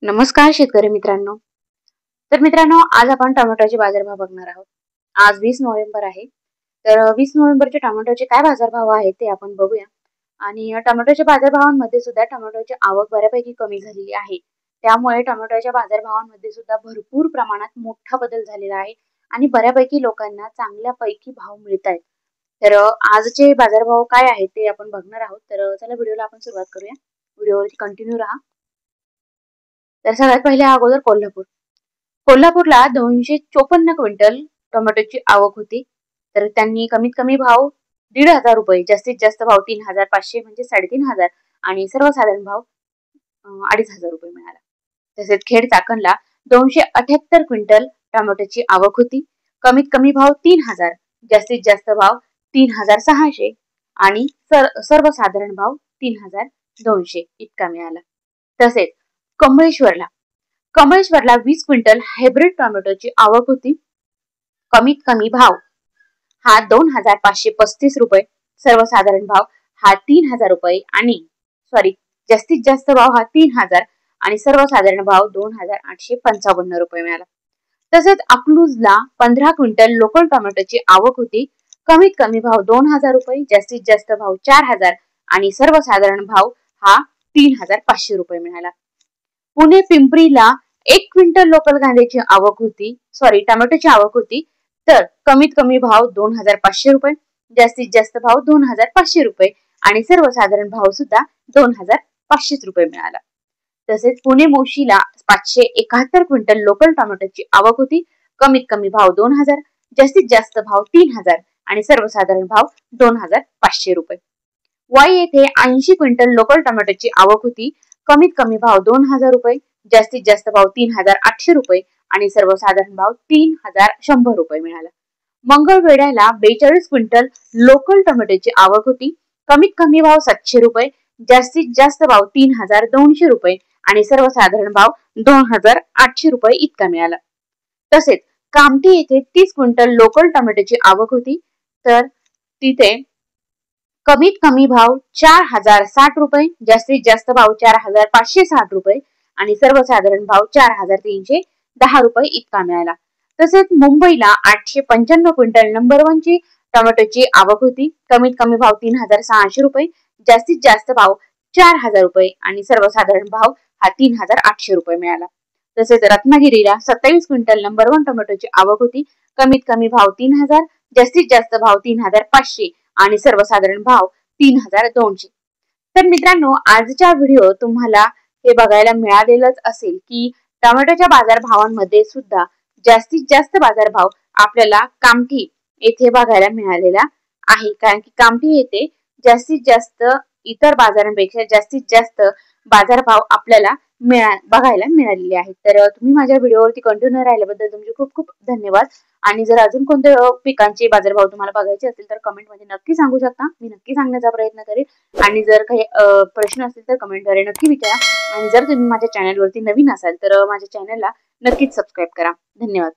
नमस्कार शेतकरी मित्रांनो. तर मित्रांनो, आज आपण टोमॅटोचे बाजारभाव बघणार आहोत. आज 20 नोव्हेंबर आहे. तर 20 नोव्हेंबरचे टोमॅटोचे काय बाजारभाव आहेत ते आपण बघूया. आणि टोमॅटोच्या बाजारभावांमध्ये सुद्धा टोमॅटोची आवक बऱ्यापैकी कमी झालेली आहे. त्यामुळे टोमॅटोच्या बाजारभावांमध्ये सुद्धा भरपूर प्रमाणात मोठा बदल झालेला आहे आणि बऱ्यापैकी लोकांना चांगल्यापैकी भाव मिळत आहेत. तर आजचे बाजारभाव काय आहेत ते आपण बघणार आहोत. तर चला व्हिडिओला आपण सुरुवात करूया. व्हिडिओवरती कंटिन्यू राहा. तर सगळ्यात पहिले अगोदर कोल्हापूरला 254 क्विंटल टोमॅटोची आवक होती. तर त्यांनी कमीत कमी भाव 1,500 रुपये, जास्तीत जास्त भाव 3,500 म्हणजे 3,500 आणि सर्वसाधारण भाव 2,500 रुपये मिळाला. तसेच खेड चाकणला 278 क्विंटल टोमॅटोची आवक होती. कमीत कमी भाव 3,000, जास्तीत जास्त भाव 3,600 आणि सर्वसाधारण भाव 3,200 इतका मिळाला. तसेच कमळेश्वरला 20 क्विंटल हायब्रिड टोमॅटोची आवक होती. कमीत कमी भाव हा 2,535 रुपये, सर्वसाधारण भाव हा 3,000 रुपये आणि जास्तीत जास्त भाव हा 3,000 आणि सर्वसाधारण भाव 2,855 रुपये मिळाला. तसेच अकलूजला 15 क्विंटल लोकल टोमॅटोची आवक होती. कमीत कमी भाव 2,000 रुपये, जास्तीत जास्त भाव 4,000 आणि सर्वसाधारण भाव हा 3,500 रुपये मिळाला. पुणे पिंपरीला 1 क्विंटल लोकल कांद्याची आवक होती, टोमॅटोची आवक होती. तर कमीत कमी भाव 2,500 रुपये, जास्तीत जास्त भाव 2,500 रुपये आणि सर्वसाधारण भाव सुद्धा 2,500 रुपये मिळाला. तसेच पुणे मोशीला 571 क्विंटल लोकल टोमॅटोची आवक होती. कमीत कमी भाव 2,000, जास्तीत जास्त भाव 3,000 आणि सर्वसाधारण भाव 2,500 रुपये. वाई येथे 80 क्विंटल लोकल टोमॅटोची आवक होती. कमीत कमी भाव 2,000 रुपये, जास्तीत जास्त भाव 3,800 रुपये आणि सर्वसाधारण भाव 3,100 रुपये मिळाला. मंगळवेढ्याला 42 क्विंटल लोकल टोमॅटोची आवक होती. कमीत कमी भाव 700 रुपये, जास्तीत जास्त भाव 3,200 रुपये आणि सर्वसाधारण भाव 2,800 रुपये इतका मिळाला. तसेच कामठी येथे 30 क्विंटल लोकल टोमॅटोची आवक होती. तर तिथे कमीत कमी भाव 4,060 रुपये, जास्तीत जास्त भाव 4,560 रुपये आणि सर्वसाधारण भाव 4,310 रुपये इतका मिळाला. तसेच मुंबईला 895 क्विंटल नंबर 1 ची टोमॅटोची आवक होती. कमीत कमी भाव 3,600 रुपये, जास्तीत जास्त भाव 4,000 रुपये आणि सर्वसाधारण भाव हा 3,800 रुपये मिळाला. तसेच रत्नागिरीला 27 क्विंटल नंबर 1 टोमॅटोची आवक होती. कमीत कमी भाव 3,000, जास्तीत जास्त भाव 3,500 आणि सर्वसाधारण भाव 3,200. तर मित्रांनो, आजच्या व्हिडिओ तुम्हाला हे बघायला मिळालेलंच असेल की टोमॅटोच्या बाजारभावांमध्ये सुद्धा जास्तीत जास्त बाजारभाव आपल्याला कामठी येथे बघायला मिळालेला आहे. कारण की कामठी येथे जास्तीत जास्त इतर बाजारांपेक्षा जास्तीत जास्त बाजारभाव आपल्याला बघायला मिळालेले आहेत. तर तुम्ही माझ्या व्हिडिओवरती कंटिन्यू राहिल्याबद्दल तुमचे खूप खूप धन्यवाद. आणि जर अजून कोणत्या पिकांचे बाजारभाव तुम्हाला बघायचे असतील तर कमेंटमध्ये नक्की सांगू शकता. मी नक्की सांगण्याचा प्रयत्न करेन आणि जर काही प्रश्न असतील तर कमेंटद्वारे नक्की विचारा. आणि जर तुम्ही माझ्या चॅनलवरती नवीन असाल तर माझ्या चॅनलला नक्कीच सबस्क्राईब करा. धन्यवाद.